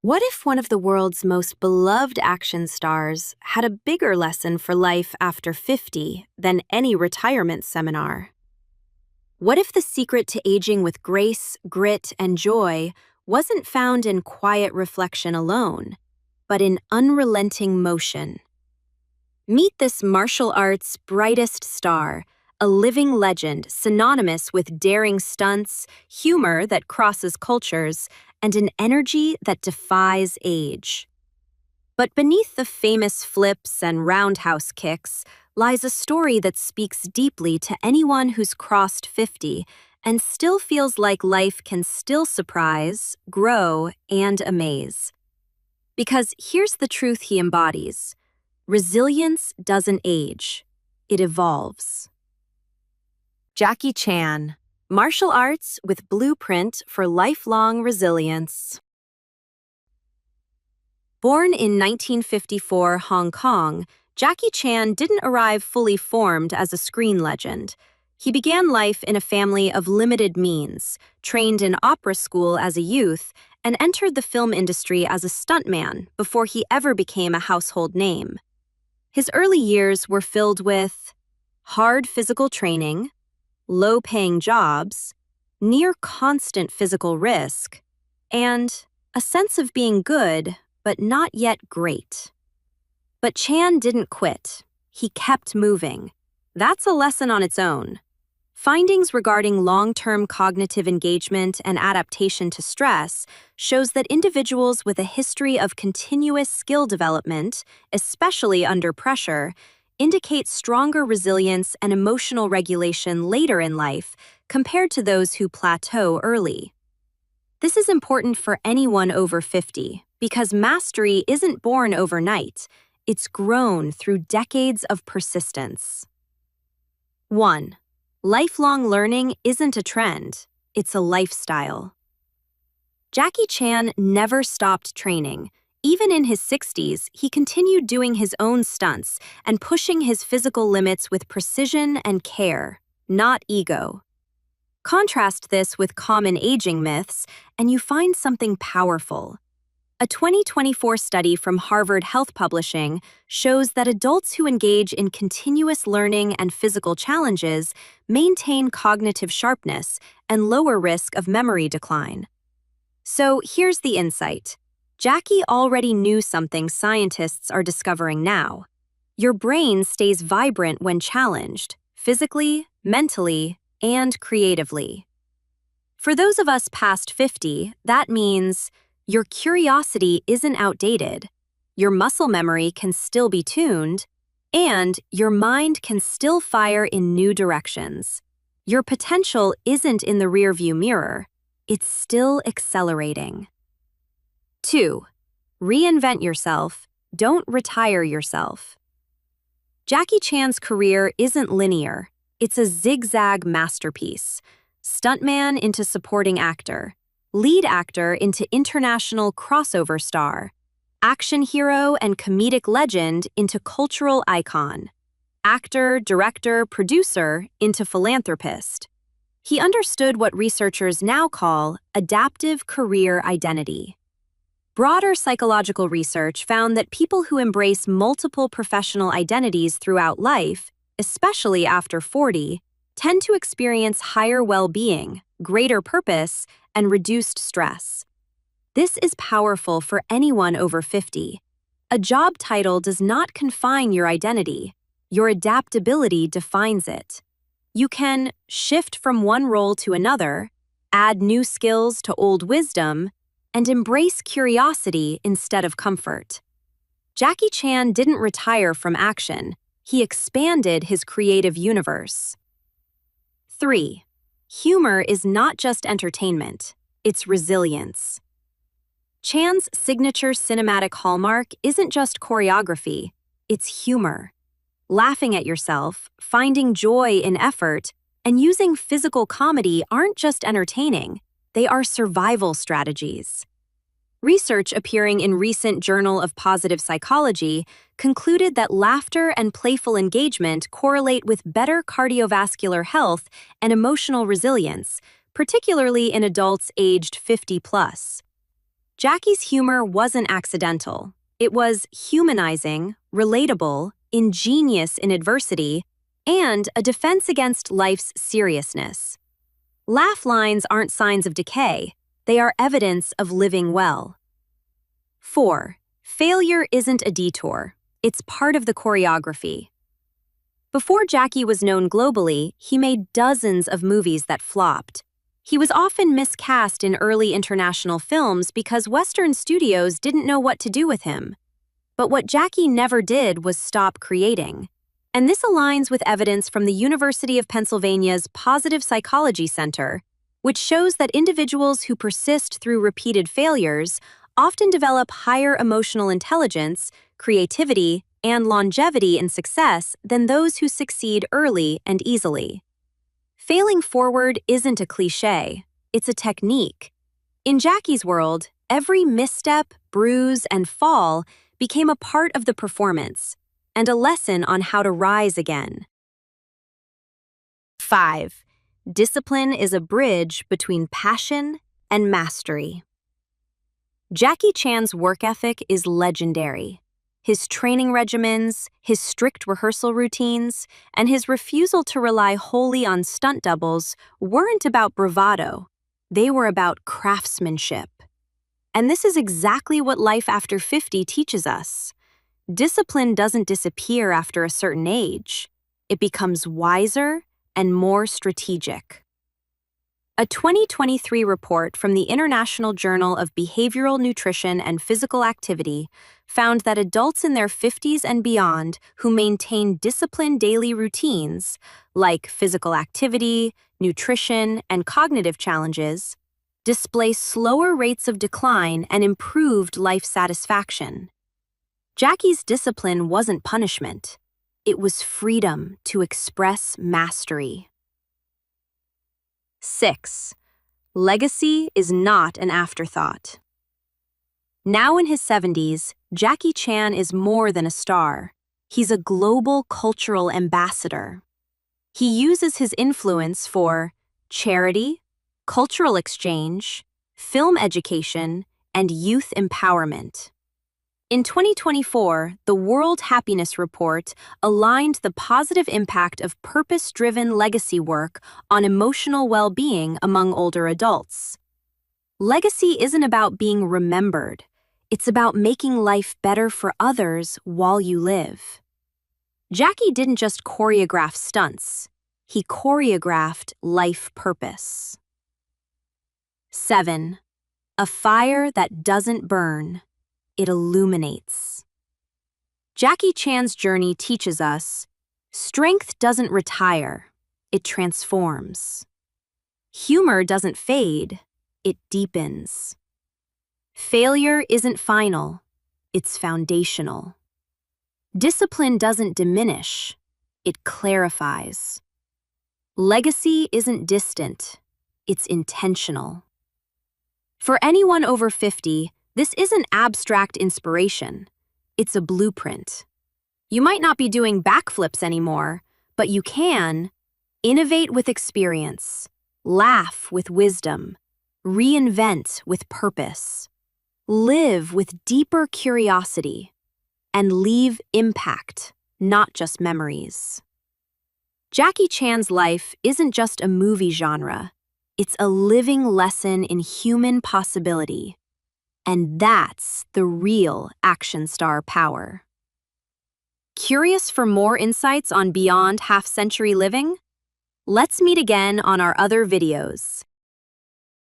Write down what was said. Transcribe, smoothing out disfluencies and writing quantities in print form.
What if one of the world's most beloved action stars had a bigger lesson for life after 50 than any retirement seminar? What if the secret to aging with grace, grit, and joy wasn't found in quiet reflection alone, but in unrelenting motion? Meet this martial arts' brightest star, a living legend synonymous with daring stunts, humor that crosses cultures, and an energy that defies age. But beneath the famous flips and roundhouse kicks lies a story that speaks deeply to anyone who's crossed 50 and still feels like life can still surprise, grow, and amaze. Because here's the truth he embodies: resilience doesn't age, it evolves. Jackie Chan, martial arts with blueprint for lifelong resilience. Born in 1954 Hong Kong, Jackie Chan didn't arrive fully formed as a screen legend. He began life in a family of limited means, trained in opera school as a youth, and entered the film industry as a stuntman before he ever became a household name. His early years were filled with hard physical training, low-paying jobs, near constant physical risk, and a sense of being good but not yet great. But Chan didn't quit. He kept moving. That's a lesson on its own. Findings regarding long-term cognitive engagement and adaptation to stress shows that individuals with a history of continuous skill development, especially under pressure, indicate stronger resilience and emotional regulation later in life compared to those who plateau early. This is important for anyone over 50 because mastery isn't born overnight. It's grown through decades of persistence. 1. Lifelong learning isn't a trend, it's a lifestyle. Jackie Chan never stopped training. Even in his 60s, he continued doing his own stunts and pushing his physical limits with precision and care, not ego. Contrast this with common aging myths, and you find something powerful. A 2024 study from Harvard Health Publishing shows that adults who engage in continuous learning and physical challenges maintain cognitive sharpness and lower risk of memory decline. So here's the insight. Jackie already knew something scientists are discovering now. Your brain stays vibrant when challenged, physically, mentally, and creatively. For those of us past 50, that means your curiosity isn't outdated, your muscle memory can still be tuned, and your mind can still fire in new directions. Your potential isn't in the rearview mirror, it's still accelerating. 2. Reinvent yourself, don't retire yourself. Jackie Chan's career isn't linear, it's a zigzag masterpiece. Stuntman into supporting actor, lead actor into international crossover star, action hero and comedic legend into cultural icon, actor, director, producer into philanthropist. He understood what researchers now call adaptive career identity. Broader psychological research found that people who embrace multiple professional identities throughout life, especially after 40, tend to experience higher well-being, greater purpose, and reduced stress. This is powerful for anyone over 50. A job title does not confine your identity. Your adaptability defines it. You can shift from one role to another, add new skills to old wisdom, and embrace curiosity instead of comfort. Jackie Chan didn't retire from action. He expanded his creative universe. 3. Humor is not just entertainment, it's resilience. Chan's signature cinematic hallmark isn't just choreography, it's humor. Laughing at yourself, finding joy in effort, and using physical comedy aren't just entertaining, they are survival strategies. Research appearing in recent Journal of Positive Psychology concluded that laughter and playful engagement correlate with better cardiovascular health and emotional resilience, particularly in adults aged 50 plus. Jackie's humor wasn't accidental. It was humanizing, relatable, ingenious in adversity, and a defense against life's seriousness. Laugh lines aren't signs of decay, they are evidence of living well. 4. Failure isn't a detour, it's part of the choreography. Before Jackie was known globally, he made dozens of movies that flopped. He was often miscast in early international films because Western studios didn't know what to do with him. But what Jackie never did was stop creating. And this aligns with evidence from the University of Pennsylvania's Positive Psychology Center, which shows that individuals who persist through repeated failures often develop higher emotional intelligence, creativity, and longevity in success than those who succeed early and easily. Failing forward isn't a cliché, it's a technique. In Jackie's world, every misstep, bruise, and fall became a part of the performance and a lesson on how to rise again. 5. Discipline is a bridge between passion and mastery. Jackie Chan's work ethic is legendary. His training regimens, his strict rehearsal routines, and his refusal to rely wholly on stunt doubles weren't about bravado. They were about craftsmanship. And this is exactly what life after 50 teaches us. Discipline doesn't disappear after a certain age. It becomes wiser and more strategic. A 2023 report from the International Journal of Behavioral Nutrition and Physical Activity found that adults in their 50s and beyond who maintain disciplined daily routines, like physical activity, nutrition, and cognitive challenges, display slower rates of decline and improved life satisfaction. Jackie's discipline wasn't punishment. It was freedom to express mastery. 6. Legacy is not an afterthought. Now in his 70s, Jackie Chan is more than a star. He's a global cultural ambassador. He uses his influence for charity, cultural exchange, film education, and youth empowerment. In 2024, the World Happiness Report aligned the positive impact of purpose-driven legacy work on emotional well-being among older adults. Legacy isn't about being remembered. It's about making life better for others while you live. Jackie didn't just choreograph stunts. He choreographed life purpose. 7. A fire that doesn't burn. It illuminates. Jackie Chan's journey teaches us, strength doesn't retire, it transforms. Humor doesn't fade, it deepens. Failure isn't final, it's foundational. Discipline doesn't diminish, it clarifies. Legacy isn't distant, it's intentional. For anyone over 50, this isn't abstract inspiration. It's a blueprint. You might not be doing backflips anymore, but you can innovate with experience, laugh with wisdom, reinvent with purpose, live with deeper curiosity, and leave impact, not just memories. Jackie Chan's life isn't just a movie genre. It's a living lesson in human possibility. And that's the real action star power. Curious for more insights on beyond half-century living? Let's meet again on our other videos.